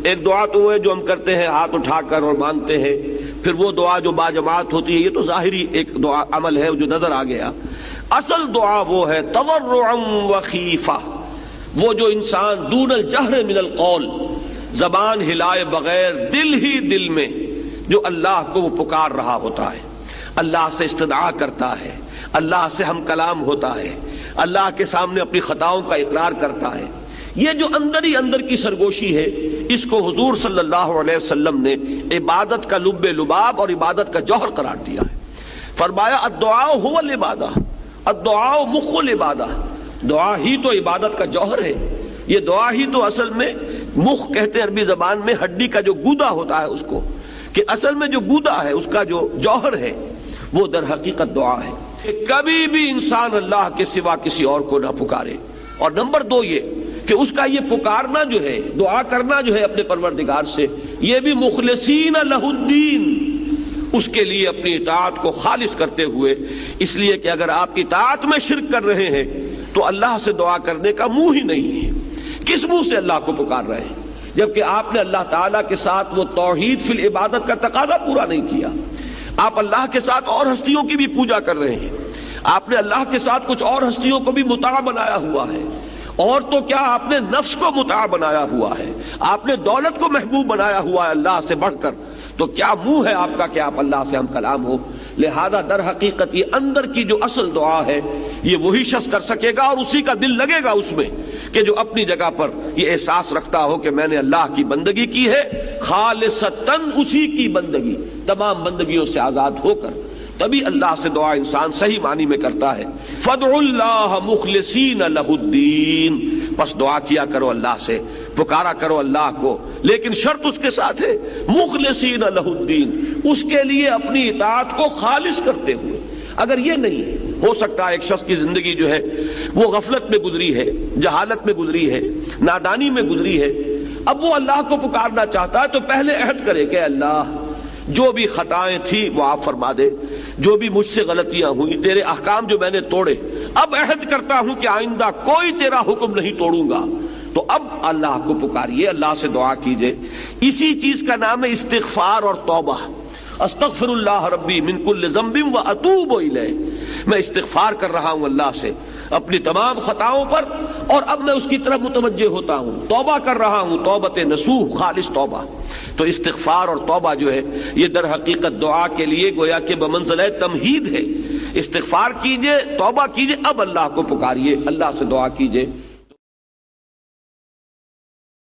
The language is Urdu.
ایک دعا تو وہ ہے جو ہم کرتے ہیں ہاتھ اٹھا کر اور مانگتے ہیں، پھر وہ دعا جو باجماعت ہوتی ہے، یہ تو ظاہری ایک دعا عمل ہے جو نظر آ گیا۔ اصل دعا وہ ہے تضرعا وخیفہ، وہ جو انسان دون الجہر من القول، زبان ہلائے بغیر دل ہی دل میں جو اللہ کو وہ پکار رہا ہوتا ہے، اللہ سے استدعا کرتا ہے، اللہ سے ہم کلام ہوتا ہے، اللہ کے سامنے اپنی خطاؤں کا اقرار کرتا ہے، یہ جو اندر ہی اندر کی سرگوشی ہے، اس کو حضور صلی اللہ علیہ وسلم نے عبادت کا لب لباب اور عبادت کا جوہر قرار دیا ہے۔ فرمایا الدعاء هو العبادہ، الدعاء مخ العبادہ، دعا ہی تو عبادت کا جوہر ہے۔ یہ دعا ہی تو اصل میں مخ کہتے ہیں عربی زبان میں ہڈی کا جو گودا ہوتا ہے اس کو، کہ اصل میں جو گودا ہے اس کا جو جوہر ہے وہ در حقیقت دعا ہے۔ کبھی بھی انسان اللہ کے سوا کسی اور کو نہ پکارے، اور نمبر دو یہ کہ اس کا یہ پکارنا جو ہے، دعا کرنا جو ہے اپنے پروردگار سے، یہ بھی مخلصین لہ الدین، اس کے لیے اپنی اطاعت کو خالص کرتے ہوئے، اس لیے کہ اگر آپ اطاعت میں شرک کر رہے ہیں تو اللہ سے دعا کرنے کا منہ ہی نہیں ہے۔ کس منہ سے اللہ کو پکار رہے ہیں جبکہ آپ نے اللہ تعالیٰ کے ساتھ وہ توحید فی العبادت کا تقاضا پورا نہیں کیا؟ آپ اللہ کے ساتھ اور ہستیوں کی بھی پوجا کر رہے ہیں، آپ نے اللہ کے ساتھ کچھ اور ہستیوں کو بھی مطاع بنایا ہوا ہے، اور تو کیا آپ نے نفس کو مطاع بنایا ہوا ہے، آپ نے دولت کو محبوب بنایا ہوا ہے اللہ سے بڑھ کر، تو کیا منہ ہے آپ کا کہ آپ اللہ سے ہم کلام ہو؟ لہذا در حقیقت یہ اندر کی جو اصل دعا ہے یہ وہی شخص کر سکے گا، اور اسی کا دل لگے گا اس میں کہ جو اپنی جگہ پر یہ احساس رکھتا ہو کہ میں نے اللہ کی بندگی کی ہے خالصتاً، اسی کی بندگی تمام بندگیوں سے آزاد ہو کر، تبھی اللہ سے دعا انسان صحیح معنی میں کرتا ہے۔ فادعوا اللہ مخلصین لہ الدین، پس دعا کیا کرو اللہ سے، پکارا کرو اللہ کو، لیکن شرط اس کے ساتھ ہے مخلصین لہ الدین، اس کے لیے اپنی اطاعت کو خالص کرتے ہوئے۔ اگر یہ نہیں ہو سکتا، ایک شخص کی زندگی جو ہے وہ غفلت میں گزری ہے، جہالت میں گزری ہے، نادانی میں گزری ہے، اب وہ اللہ کو پکارنا چاہتا ہے تو پہلے عہد کرے کہ اللہ جو بھی خطائیں تھی وہ آپ فرما دے، جو بھی مجھ سے غلطیاں ہوئی، تیرے احکام جو میں نے توڑے، اب عہد کرتا ہوں کہ آئندہ کوئی تیرا حکم نہیں توڑوں گا۔ تو اب اللہ کو پکاریے، اللہ سے دعا کیجئے۔ اسی چیز کا نام ہے استغفار اور توبہ۔ استغفر اللہ ربی من کل ذنب واتوب الیہ، میں استغفار کر رہا ہوں اللہ سے اپنی تمام خطاؤں پر، اور اب میں اس کی طرف متوجہ ہوتا ہوں، توبہ کر رہا ہوں، توبۃ نصوح، خالص توبہ۔ تو استغفار اور توبہ جو ہے یہ در حقیقت دعا کے لیے گویا کہ بمنزلہ تمہید ہے۔ استغفار کیجئے، توبہ کیجئے، اب اللہ کو پکاریے، اللہ سے دعا کیجئے۔